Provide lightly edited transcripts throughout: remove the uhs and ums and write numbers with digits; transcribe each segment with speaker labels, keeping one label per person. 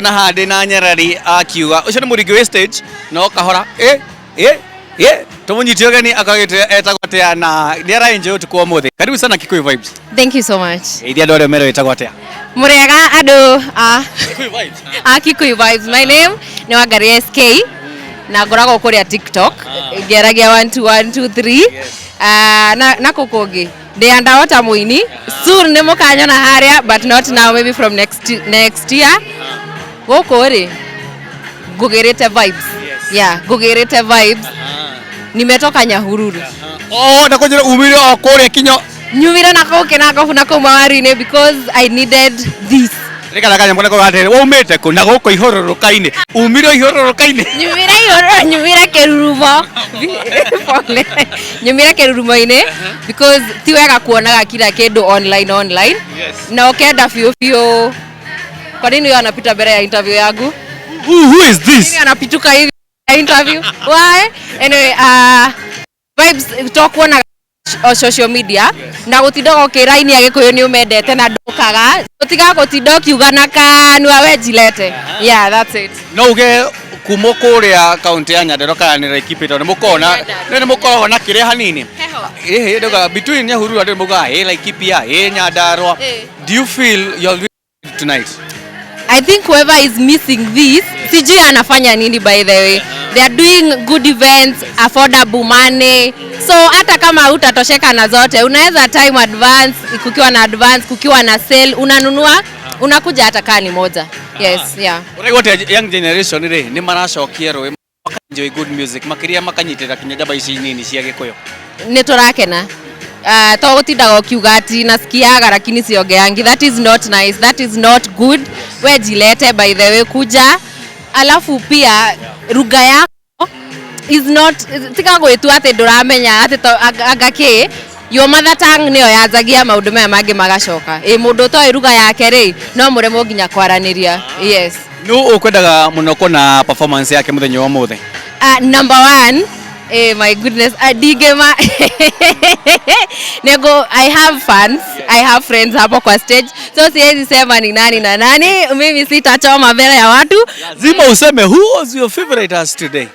Speaker 1: ndakiona handi na Nyarari akiuga ucio ni muringi wa stage no kahora tumunyitio gani akagite etagwatia na niara enjoy utuko muthi. Karibu sana Kikuyu Vibes.
Speaker 2: Thank you so much.
Speaker 1: Idia ndore mero etagwatia
Speaker 2: Murega ado Kikuyu Vibes. Kikuyu Vibes. My name ni Wangari SK na ngoragwo kuria TikTok ngeragia 1 2 1 2 3 na kukungi ndi andawota muini soon ni mukanyona haria but not now, maybe from next year gukuri ngugirite vibes. Yeah, ngugirite vibes. Nimetoka Nyahururu.
Speaker 1: Nakujira umire okuria kinyo
Speaker 2: nyumira nakoke nakofuna kumawari-ini because I needed this.
Speaker 1: Reka kanya mbona ko hate umite ku na guko ihororokaine umire ihororokaine
Speaker 2: nyumira kerurumo nyumira kerurumo-ini because ti wega kuonaga kila kindu online na ukenda fio kwa nini yeye anapita mbele ya interview yangu?
Speaker 1: Who is this?
Speaker 2: Nini anapituka hivi interview? Why? Anyway, vibes tokuona social media na gutinda ukiraini ya Gikuyu ni umendete na ndukaga utiga gutinda ukiuga na kanwa wejilete. Yeah, that's it.
Speaker 1: No uge kumo kuria county ya Nyandarua ni Laikipia ni mukona ni mukoragwo na kiria hanini ndoga between Nyahururu and muga Laikipia Nyandarua. Do you feel you're tonight?
Speaker 2: I think whoever is missing this sijui anafanya nini. By the way, they are doing good events, affordable money, so hata kama utatosheka na zote unaweza time advance, kukiwa na sale unanunua unakuja hata kani moja. Yes, yeah.
Speaker 1: What young generation ni maracokia roi enjoy good music makiria makanyitira kinyajaba ici nini cia Gikuyu
Speaker 2: ni turakena to gutindaga ukiuga ati nasikiaga lakini siongeangi. That is not nice, that is not good. We jilete, by the way, kuja alafu pia ruga yako is not tika gwitu ati nduramenya ati agaki your mother tongue niyo yazagia maundu maya mangi magacoka mundu to ruga yake ri no muremo nginya kwaraniria. Yes.
Speaker 1: No ukwendaga muno kona performance yake muthenya wa muthe?
Speaker 2: Number 1, my goodness, Adigema. Nego, I have fans, I have friends hapo kwa stage, so siwezi sema ni nani na nani, mimi sitachoma mbele ya watu.
Speaker 1: Lazima useme who was your favorite artist today?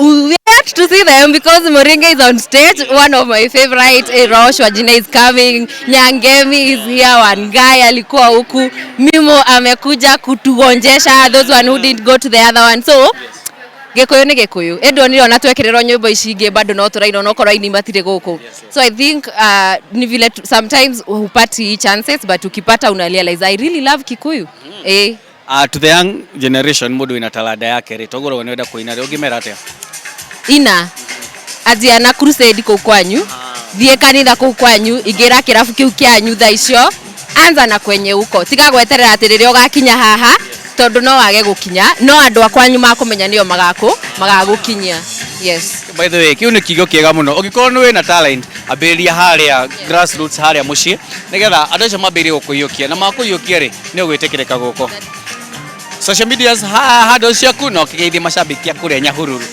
Speaker 2: We have to see them because Moringa is on stage. One of my favorite, Rosh Wajina is coming, Nyangemi is here, one guy alikuwa huku, Mimo amekuja kutuonjesha, those one who didn't go to the other one. So Gikuyu ni Gikuyu. Edo nilo natwekererwo nyumba ici ingi bado no turaino no koraini matire guku. So I think ni vile sometimes hupati chances but ukipata una realize I really love Kikuyu.
Speaker 1: To the young generation mudu ina talada yake ri togoro wenda kuina ri ugimera atia
Speaker 2: ina azia na crusade ku kwanyu thie kanitha ku kwanyu igira kirafu kiu kianyu tha icio anza na kwenye huko tiga gweterera ati riria ugakinya haha tondu no wage gukinya no andu akwanyu makumenya niyo magagukinyia. Yes.
Speaker 1: By the way, kiu ni kigo kiega muno ugikorwo ni wina talent abiria haria grassroots haria mucii nigetha andu acio mambirie gukuyukia na makuyukia ri ni ugwitikirika guko social media handles ciaku no kigeithie mashabiki akuria Nyahururu.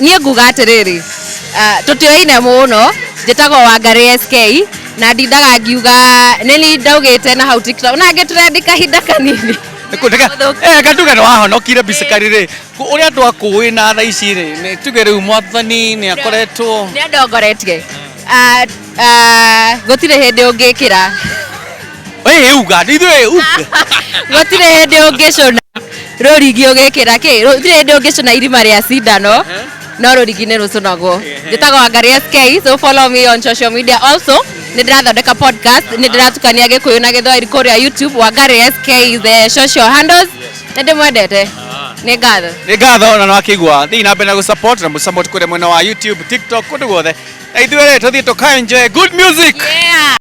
Speaker 2: Nie nguga atiriri tutioine muno njitagwo Wangari SK na ndindaga ngiuga nini ndaugite na hau TikTok na ngetrendika hinda kanini
Speaker 1: gatuga no wahonokire bisikari ri uria andu akuwi na tha ici ri ni tuge riu mwathani ni akoretwo
Speaker 2: ni ndongoretie gutire hindi ungikira
Speaker 1: uga ndithwe
Speaker 2: gutire hindi ungicuna rurigi ugikira ki gutire hindi ungicuna irima ria cindano no rurigi ni rucunagwo. Njitagwo Wangari SK, so follow me on social media. Also nindirathondeka podcast, nindiratukania Gikuyu na Githwahili kuria YouTube. Wangari SK is the social handles. Ndimwendete. Ni ngatho
Speaker 1: na wakigwa thi na bena gu support na support kuria mwena wa YouTube, TikTok kundu guothe na ithuere tuthie tuka enjoy good music.
Speaker 2: Yeah.